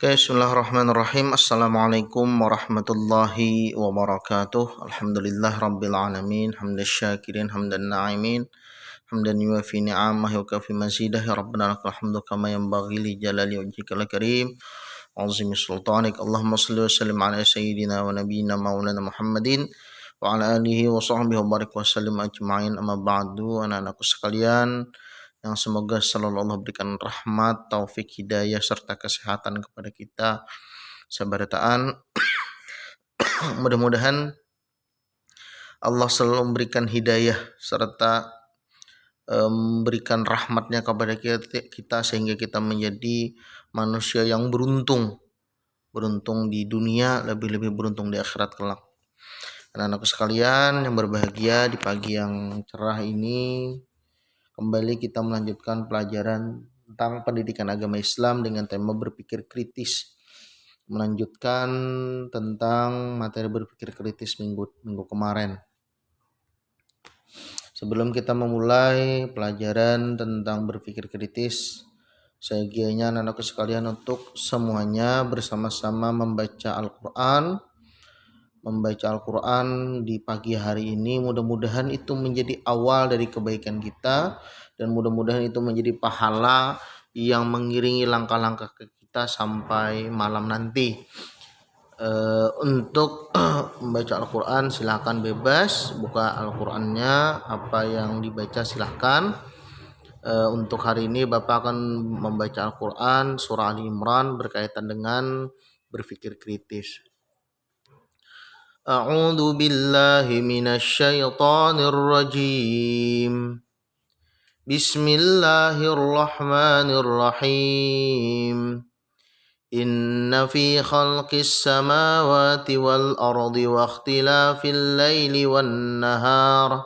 Oke, bismillahirrahmanirrahim. Assalamualaikum warahmatullahi wabarakatuh. Alhamdulillah rabbil alamin. Hamdan syakirin, hamdan na'imin. Hamdan yuafi ni'amah wa kafi mazidah. Ya Rabbana lakal hamdu kama yanbaghi li jalali wajhikal karim. Azimi sultanik. Allahumma salli wa sallim ala sayyidina wa nabiyina maulana Muhammadin wa ala alihi wa sahbihi wa barik wa sallim ajma'in. Amma ba'du, anak-anakku sekalian, yang semoga selalu Allah berikan rahmat, taufik, hidayah, serta kesehatan kepada kita sabarataan. Mudah-mudahan Allah selalu memberikan hidayah serta memberikan rahmatnya kepada kita sehingga kita menjadi manusia yang beruntung di dunia, lebih-lebih beruntung di akhirat kelak. Anak-anakku sekalian yang berbahagia, di pagi yang cerah ini kembali kita melanjutkan pelajaran tentang pendidikan agama Islam dengan tema berpikir kritis. Melanjutkan tentang materi berpikir kritis minggu kemarin. Sebelum kita memulai pelajaran tentang berpikir kritis, saya ingin anak-anakku sekalian untuk semuanya bersama-sama membaca Al-Quran di pagi hari ini. Mudah-mudahan itu menjadi awal dari kebaikan kita, dan mudah-mudahan itu menjadi pahala yang mengiringi langkah-langkah kita sampai malam nanti. Untuk membaca Al-Quran silahkan bebas, buka Al-Qurannya, apa yang dibaca silahkan. Untuk hari ini Bapak akan membaca Al-Quran surah Ali Imran berkaitan dengan berpikir kritis. A'udzu billahi minasy syaithanir rajim. Bismillahirrahmanirrahim. Inna fi khalqis samawati wal ardi wa ikhtilafil laili wan nahar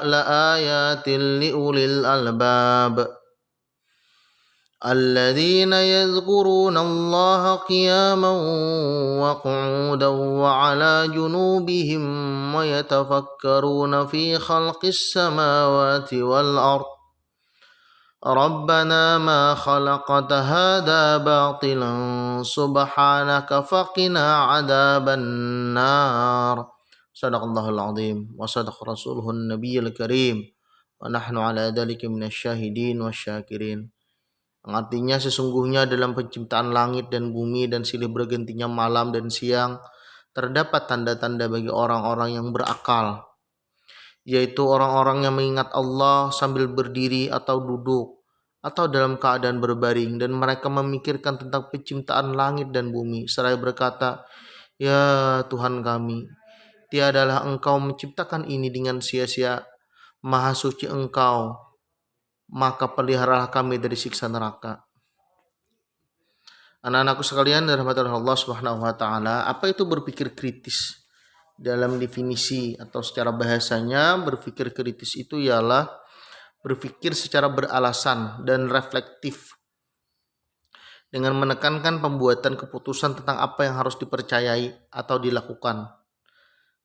la ayatin li ulil albab. الذين يذكرون الله قياما وقعودا وعلى جنوبهم ويتفكرون في خلق السماوات والأرض ربنا ما خلقت هذا باطلا سبحانك فقنا عذاب النار صدق الله العظيم وصدق رسوله النبي الكريم ونحن على ذلك من الشاهدين والشاكرين. Artinya sesungguhnya dalam penciptaan langit dan bumi dan silih bergantinya malam dan siang terdapat tanda-tanda bagi orang-orang yang berakal, yaitu orang-orang yang mengingat Allah sambil berdiri atau duduk atau dalam keadaan berbaring, dan mereka memikirkan tentang penciptaan langit dan bumi seraya berkata, "Ya Tuhan kami, tiadalah Engkau menciptakan ini dengan sia-sia, Maha suci Engkau, maka peliharalah kami dari siksa neraka." Anak-anakku sekalian dirahmati Allah Subhanahu wa taala, apa itu berpikir kritis? Dalam definisi atau secara bahasanya, berpikir kritis itu ialah berpikir secara beralasan dan reflektif dengan menekankan pembuatan keputusan tentang apa yang harus dipercayai atau dilakukan.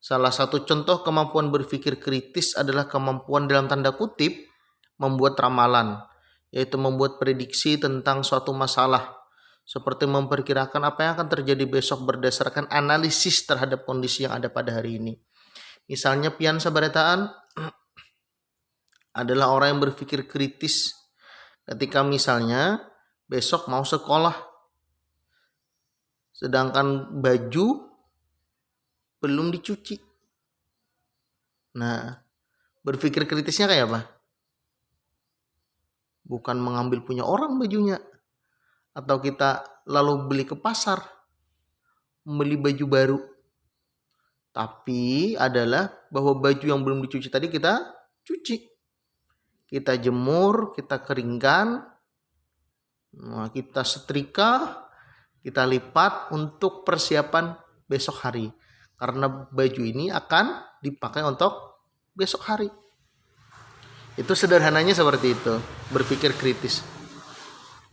Salah satu contoh kemampuan berpikir kritis adalah kemampuan dalam tanda kutip membuat ramalan, yaitu membuat prediksi tentang suatu masalah, seperti memperkirakan apa yang akan terjadi besok berdasarkan analisis terhadap kondisi yang ada pada hari ini. Misalnya pian sabarataan adalah orang yang berpikir kritis ketika misalnya besok mau sekolah, sedangkan baju belum dicuci. Nah, berpikir kritisnya kayak apa? Bukan mengambil punya orang bajunya, atau kita lalu beli ke pasar, membeli baju baru, tapi adalah bahwa baju yang belum dicuci tadi kita cuci, kita jemur, kita keringkan, kita setrika, kita lipat untuk persiapan besok hari, karena baju ini akan dipakai untuk besok hari. Itu sederhananya seperti itu, berpikir kritis.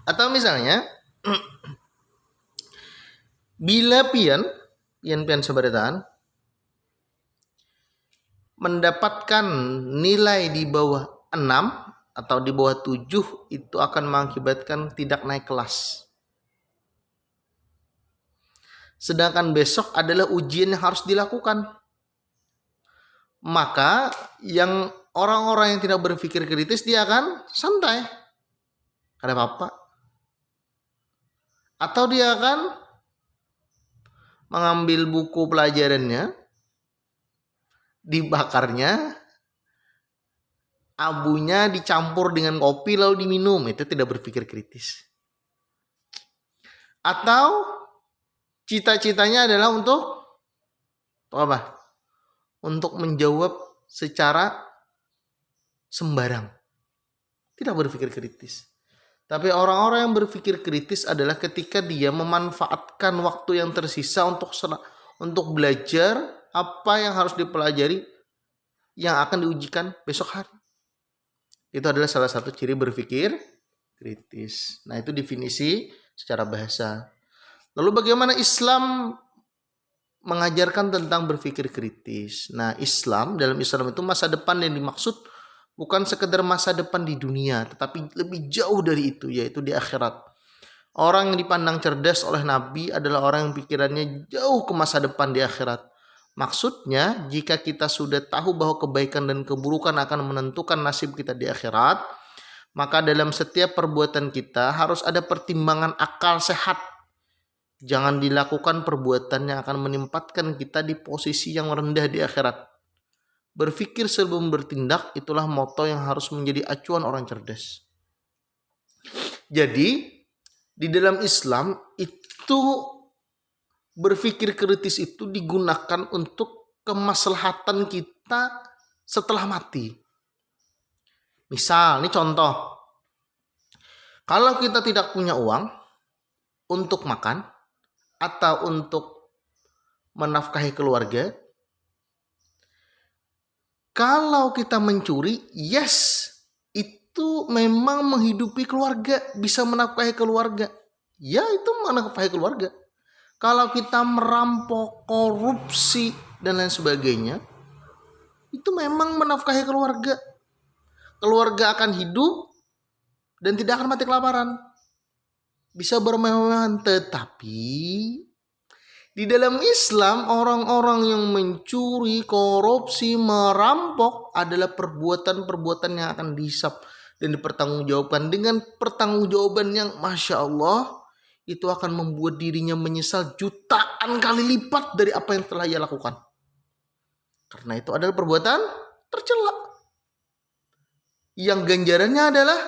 Atau misalnya bila pian sabarataan mendapatkan nilai di bawah 6 atau di bawah 7 itu akan mengakibatkan tidak naik kelas. Sedangkan besok adalah ujian yang harus dilakukan. Maka yang orang-orang yang tidak berpikir kritis dia akan santai. Ada apa-apa. Atau dia akan mengambil buku pelajarannya, dibakarnya, abunya dicampur dengan kopi lalu diminum. Itu tidak berpikir kritis. Atau cita-citanya adalah untuk apa? Untuk menjawab secara sembarang. Tidak berpikir kritis. Tapi orang-orang yang berpikir kritis adalah ketika dia memanfaatkan waktu yang tersisa untuk belajar apa yang harus dipelajari yang akan diujikan besok hari. Itu adalah salah satu ciri berpikir kritis. Nah, itu definisi secara bahasa. Lalu bagaimana Islam mengajarkan tentang berpikir kritis? Nah, dalam Islam itu masa depan yang dimaksud bukan sekedar masa depan di dunia, tetapi lebih jauh dari itu, yaitu di akhirat. Orang yang dipandang cerdas oleh Nabi adalah orang yang pikirannya jauh ke masa depan di akhirat. Maksudnya, jika kita sudah tahu bahwa kebaikan dan keburukan akan menentukan nasib kita di akhirat, maka dalam setiap perbuatan kita harus ada pertimbangan akal sehat. Jangan dilakukan perbuatan yang akan menempatkan kita di posisi yang rendah di akhirat. Berpikir sebelum bertindak, itulah moto yang harus menjadi acuan orang cerdas. Jadi, di dalam Islam itu berpikir kritis itu digunakan untuk kemaslahatan kita setelah mati. Misal, ini contoh. Kalau kita tidak punya uang untuk makan atau untuk menafkahi keluarga, kalau kita mencuri, yes, itu memang menghidupi keluarga, bisa menafkahi keluarga. Ya, itu menafkahi keluarga. Kalau kita merampok, korupsi, dan lain sebagainya, itu memang menafkahi keluarga. Keluarga akan hidup dan tidak akan mati kelaparan. Bisa bermewah-mewahan, tetapi di dalam Islam, orang-orang yang mencuri, korupsi, merampok adalah perbuatan-perbuatan yang akan dihisap dan dipertanggungjawabkan dengan pertanggungjawaban yang Masya Allah, itu akan membuat dirinya menyesal jutaan kali lipat dari apa yang telah ia lakukan. Karena itu adalah perbuatan tercela. Yang ganjarannya adalah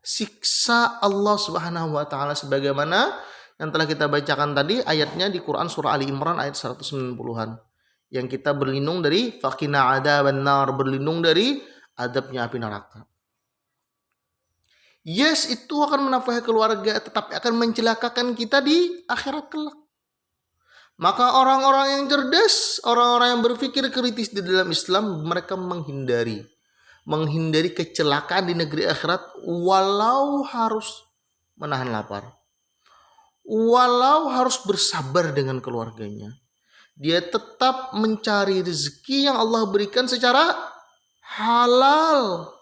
siksa Allah Subhanahu wa taala sebagaimana yang telah kita bacakan tadi ayatnya di Quran surah Ali Imran ayat 190-an. Yang kita berlindung dari faqina adzaban nar, berlindung dari adabnya api neraka. Yes, itu akan menafkahi keluarga, tetapi akan mencelakakan kita di akhirat kelak. Maka orang-orang yang cerdas, orang-orang yang berpikir kritis di dalam Islam, mereka menghindari kecelakaan di negeri akhirat walau harus menahan lapar. Walau harus bersabar dengan keluarganya, dia tetap mencari rezeki yang Allah berikan secara halal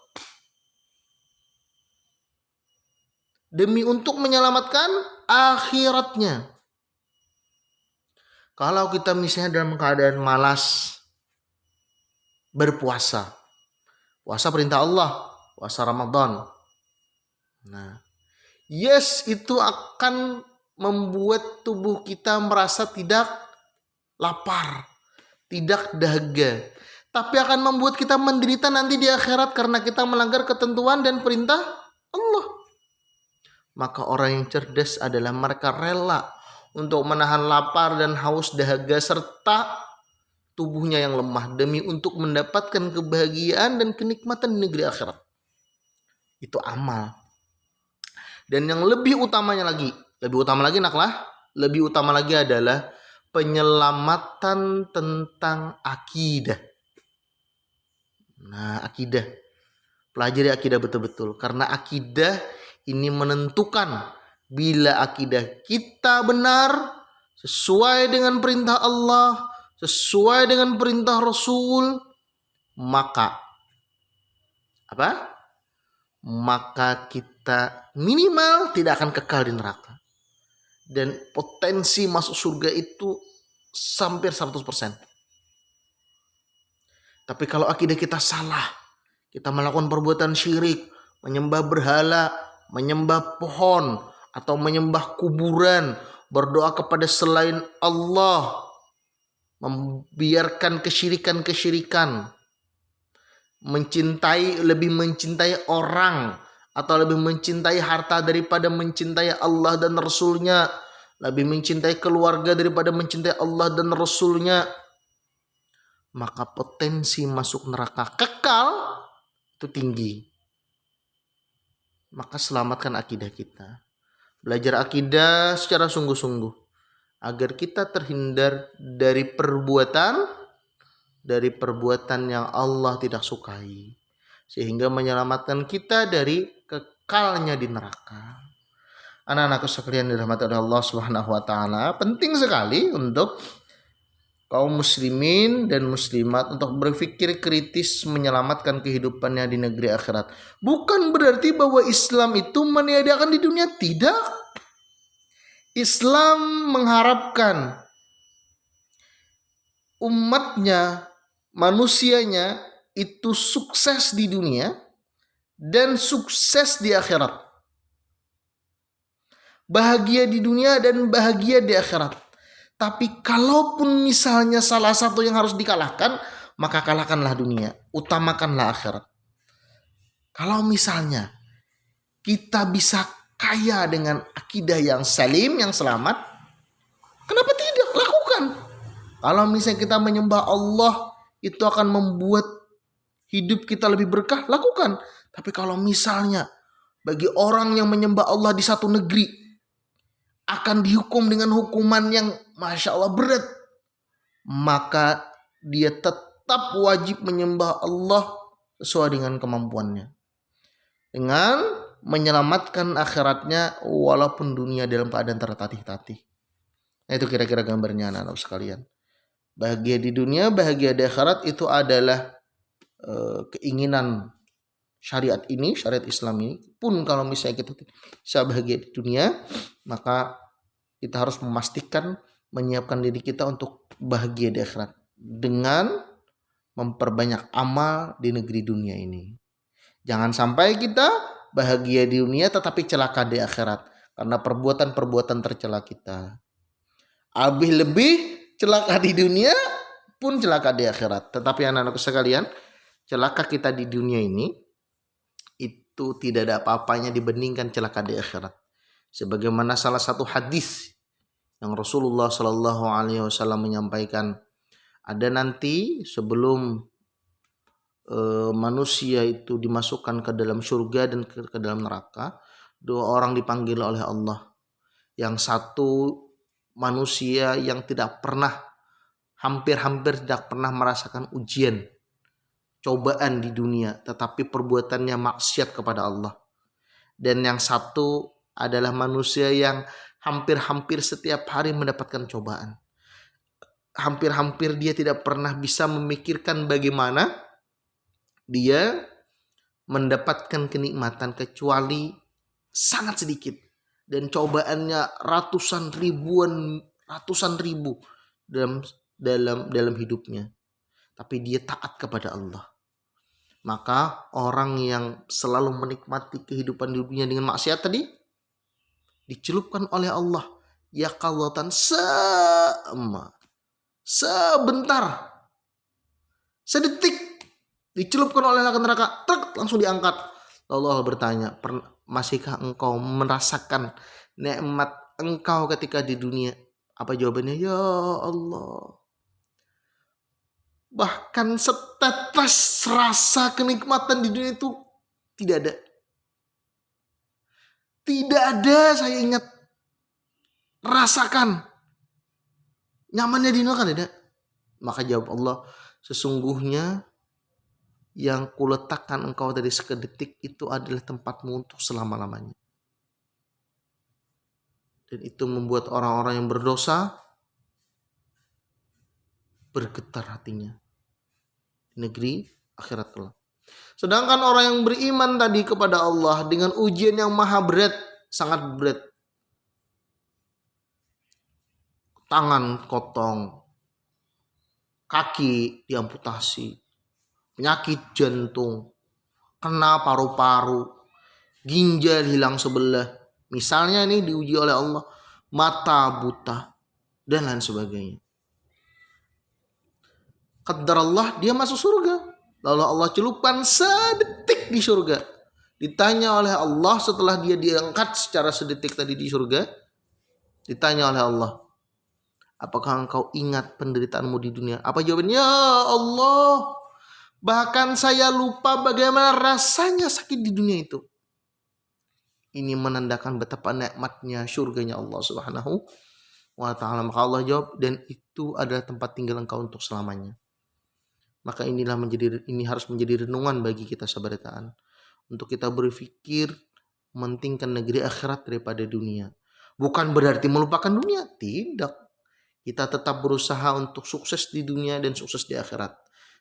demi untuk menyelamatkan akhiratnya. Kalau kita misalnya dalam keadaan malas berpuasa, puasa perintah Allah, puasa Ramadan. Nah, yes, itu akan membuat tubuh kita merasa tidak lapar, tidak dahaga. Tapi akan membuat kita menderita nanti di akhirat karena kita melanggar ketentuan dan perintah Allah. Maka orang yang cerdas adalah mereka rela untuk menahan lapar dan haus dahaga serta tubuhnya yang lemah demi untuk mendapatkan kebahagiaan dan kenikmatan di negeri akhirat. Itu amal. Dan yang lebih utama lagi adalah penyelamatan tentang akidah. Nah, akidah. Pelajari akidah betul-betul. Karena akidah ini menentukan bila akidah kita benar, sesuai dengan perintah Allah, sesuai dengan perintah Rasul, maka maka kita minimal tidak akan kekal di neraka. Dan potensi masuk surga itu hampir 100%. Tapi kalau akidah kita salah, kita melakukan perbuatan syirik, menyembah berhala, menyembah pohon, atau menyembah kuburan, berdoa kepada selain Allah, membiarkan kesyirikan-kesyirikan, lebih mencintai orang, atau lebih mencintai harta daripada mencintai Allah dan Rasulnya, lebih mencintai keluarga daripada mencintai Allah dan Rasulnya, maka potensi masuk neraka kekal itu tinggi. Maka selamatkan akidah kita. Belajar akidah secara sungguh-sungguh agar kita terhindar dari perbuatan yang Allah tidak sukai, sehingga menyelamatkan kita dari kekalnya di neraka. Anak-anakku sekalian dirahmati oleh Allah Subhanahu wa taala, penting sekali untuk kaum muslimin dan muslimat untuk berpikir kritis menyelamatkan kehidupannya di negeri akhirat. Bukan berarti bahwa Islam itu meniadakan di dunia, tidak. Islam mengharapkan umatnya, manusianya itu sukses di dunia dan sukses di akhirat. Bahagia di dunia dan bahagia di akhirat. Tapi kalaupun misalnya salah satu yang harus dikalahkan, maka kalahkanlah dunia, utamakanlah akhirat. Kalau misalnya kita bisa kaya dengan akidah yang salim, yang selamat, kenapa tidak? Lakukan. Kalau misalnya kita menyembah Allah, itu akan membuat hidup kita lebih berkah, lakukan. Tapi kalau misalnya bagi orang yang menyembah Allah di satu negeri akan dihukum dengan hukuman yang Masya Allah berat, maka dia tetap wajib menyembah Allah sesuai dengan kemampuannya, dengan menyelamatkan akhiratnya walaupun dunia dalam keadaan tertatih-tatih. Nah, itu kira-kira gambarnya anak-anak sekalian. Bahagia di dunia, bahagia di akhirat itu adalah keinginan syariat ini, syariat Islam ini. Pun kalau misalnya kita bisa bahagia di dunia, maka kita harus memastikan menyiapkan diri kita untuk bahagia di akhirat dengan memperbanyak amal di negeri dunia ini. Jangan sampai kita bahagia di dunia tetapi celaka di akhirat karena perbuatan-perbuatan tercela kita. Lebih celaka di dunia pun celaka di akhirat. Tetapi anak-anakku sekalian, celaka kita di dunia ini itu tidak ada apa-apanya dibandingkan celaka di akhirat. Sebagaimana salah satu hadis yang Rasulullah Shallallahu Alaihi Wasallam menyampaikan, ada nanti sebelum manusia itu dimasukkan ke dalam surga dan ke dalam neraka, dua orang dipanggil oleh Allah. Yang satu manusia yang tidak pernah, hampir tidak pernah merasakan ujian, cobaan di dunia, tetapi perbuatannya maksiat kepada Allah. Dan yang satu adalah manusia yang hampir setiap hari mendapatkan cobaan. Hampir dia tidak pernah bisa memikirkan bagaimana dia mendapatkan kenikmatan kecuali sangat sedikit. Dan cobaannya ratusan ribu dalam hidupnya. Tapi dia taat kepada Allah. Maka orang yang selalu menikmati kehidupan di dunia dengan maksiat tadi dicelupkan oleh Allah yaqallatan sebentar, sedetik dicelupkan oleh neraka, langsung diangkat. Lalu Allah bertanya, masihkah engkau merasakan nikmat engkau ketika di dunia? Apa jawabannya? Ya Allah. Bahkan setetes rasa kenikmatan di dunia itu tidak ada. Tidak ada, saya ingat. Rasakan. Nyamannya di dunia kan ada. Maka jawab Allah, sesungguhnya yang kuletakkan engkau dari sekedetik itu adalah tempatmu untuk selama-lamanya. Dan itu membuat orang-orang yang berdosa bergetar hatinya di negeri akhirat kelak. Sedangkan orang yang beriman tadi kepada Allah dengan ujian yang maha berat, sangat berat. Tangan potong, kaki diamputasi, penyakit jantung, kena paru-paru, ginjal hilang sebelah. Misalnya nih diuji oleh Allah, mata buta, dan lain sebagainya. Qadar Allah, dia masuk surga. Lalu Allah celupkan sedetik di surga. Ditanya oleh Allah setelah dia diangkat secara sedetik tadi di surga. Ditanya oleh Allah, apakah engkau ingat penderitaanmu di dunia? Apa jawabannya? Ya Allah, bahkan saya lupa bagaimana rasanya sakit di dunia itu. Ini menandakan betapa nikmatnya surganya Allah Subhanahu wa ta'ala. Maka Allah jawab, dan itu adalah tempat tinggal engkau untuk selamanya. Maka ini harus menjadi renungan bagi kita sabarataan. Untuk kita berpikir mementingkan negeri akhirat daripada dunia. Bukan berarti melupakan dunia, tidak. Kita tetap berusaha untuk sukses di dunia dan sukses di akhirat.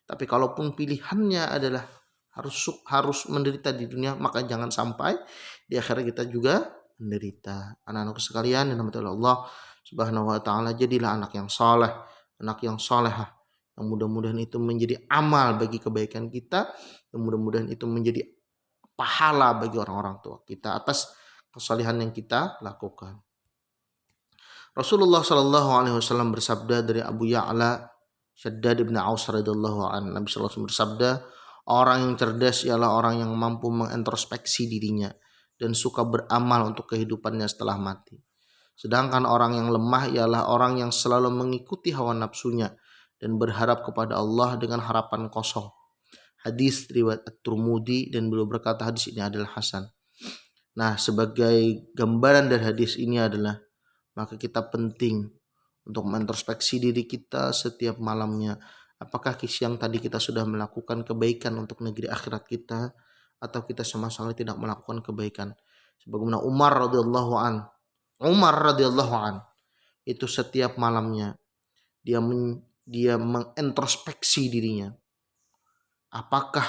Tapi kalaupun pilihannya adalah harus menderita di dunia, maka jangan sampai di akhirat kita juga menderita. Anak-anak sekalian yang dirahmati Allah Subhanahu wa taala, jadilah anak yang saleh, anak yang salehah. Yang mudah-mudahan itu menjadi amal bagi kebaikan kita, dan mudah-mudahan itu menjadi pahala bagi orang-orang tua kita atas kesalehan yang kita lakukan. Rasulullah Shallallahu Alaihi Wasallam bersabda dari Abu Ya'la Shaddad bin Aus radhiyallahu an, Nabi Sallallahu Alaihi Wasallam bersabda, orang yang cerdas ialah orang yang mampu mengintrospeksi dirinya dan suka beramal untuk kehidupannya setelah mati. Sedangkan orang yang lemah ialah orang yang selalu mengikuti hawa nafsunya dan berharap kepada Allah dengan harapan kosong. Hadis riwayat At-Tirmidzi, dan beliau berkata hadis ini adalah hasan. Nah, sebagai gambaran dari hadis ini adalah maka kita penting untuk mengintrospeksi diri kita setiap malamnya. Apakah siang tadi kita sudah melakukan kebaikan untuk negeri akhirat kita, atau kita sama sekali tidak melakukan kebaikan. Sebagaimana Umar radhiyallahu an itu setiap malamnya dia mengintrospeksi dirinya. Apakah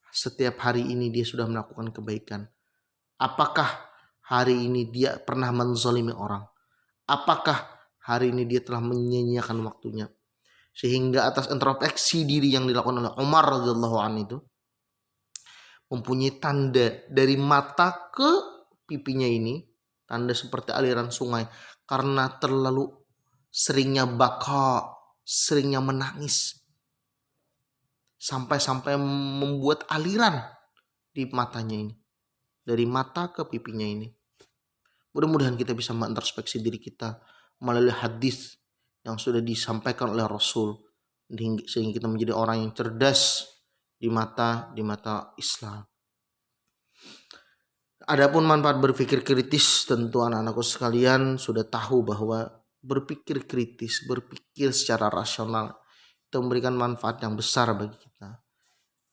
setiap hari ini dia sudah melakukan kebaikan? Apakah hari ini dia pernah menzalimi orang? Apakah hari ini dia telah menyia-nyiakan waktunya? Sehingga atas introspeksi diri yang dilakukan oleh Umar radhiyallahu an itu mempunyai tanda dari mata ke pipinya ini, tanda seperti aliran sungai, karena terlalu seringnya baka, seringnya menangis, sampai membuat aliran di matanya ini, dari mata ke pipinya ini. Mudah-mudahan kita bisa mengintrospeksi diri kita melalui hadis yang sudah disampaikan oleh Rasul, sehingga kita menjadi orang yang cerdas di mata Islam. Adapun manfaat berpikir kritis, tentu anak-anakku sekalian sudah tahu bahwa berpikir kritis, berpikir secara rasional itu memberikan manfaat yang besar bagi kita,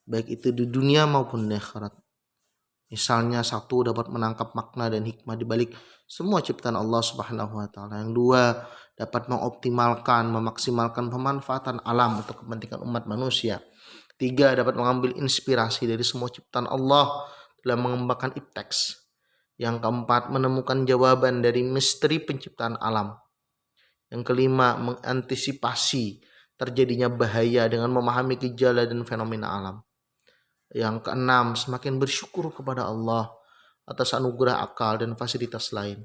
baik itu di dunia maupun di akhirat. Misalnya, satu, dapat menangkap makna dan hikmah di balik semua ciptaan Allah Subhanahu wa taala. Yang dua, dapat memaksimalkan pemanfaatan alam untuk kepentingan umat manusia. Tiga, dapat mengambil inspirasi dari semua ciptaan Allah dalam mengembangkan ipteks. Yang keempat, menemukan jawaban dari misteri penciptaan alam. Yang kelima, mengantisipasi terjadinya bahaya dengan memahami gejala dan fenomena alam. Yang keenam, semakin bersyukur kepada Allah atas anugerah akal dan fasilitas lain,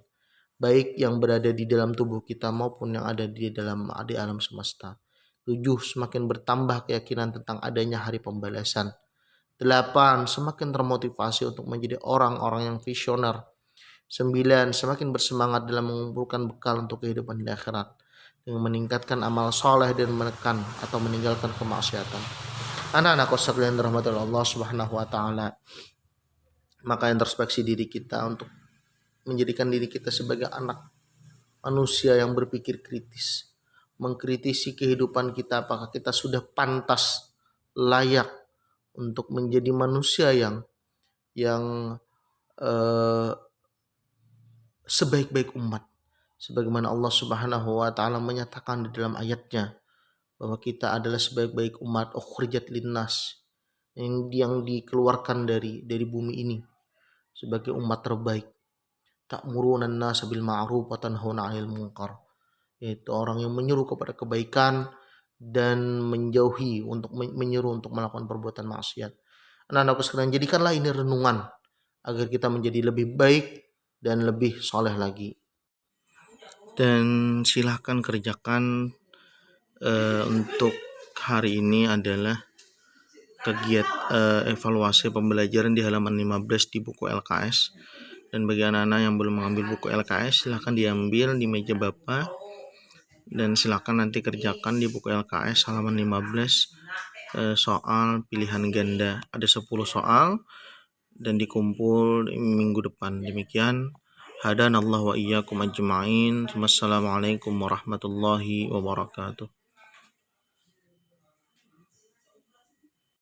baik yang berada di dalam tubuh kita maupun yang ada di alam semesta. 7, semakin bertambah keyakinan tentang adanya hari pembalasan. 8, semakin termotivasi untuk menjadi orang-orang yang visioner. 9, semakin bersemangat dalam mengumpulkan bekal untuk kehidupan di akhirat dengan meningkatkan amal soleh dan menekan atau meninggalkan kemaksiatan. Anak-anakku sekalian dirahmati Allah Subhanahu wa taala, maka introspeksi diri kita untuk menjadikan diri kita sebagai anak manusia yang berpikir kritis, mengkritisi kehidupan kita, apakah kita sudah pantas, layak untuk menjadi manusia yang sebaik-baik umat, sebagaimana Allah Subhanahu wa taala menyatakan di dalam ayatnya bahwa kita adalah sebaik-baik umat ukhrijat linnas, yang dikeluarkan dari bumi ini sebagai umat terbaik. Ta'murunan nasa bil ma'ruf wa tanhauna 'anil munkar, yaitu orang yang menyeru kepada kebaikan dan menyeru untuk melakukan perbuatan maksiat. Anak-anakku sekalian, jadikanlah ini renungan agar kita menjadi lebih baik dan lebih soleh lagi. Dan silahkan kerjakan untuk hari ini adalah kegiatan evaluasi pembelajaran di halaman 15 di buku LKS. Dan bagi anak-anak yang belum mengambil buku LKS, silahkan diambil di meja Bapak. Dan silahkan nanti kerjakan di buku LKS halaman 15 soal pilihan ganda. Ada 10 soal dan dikumpul minggu depan. Demikian. Hadanallahu wa iyyakum ajma'in. Wassalamualaikum warahmatullahi wabarakatuh.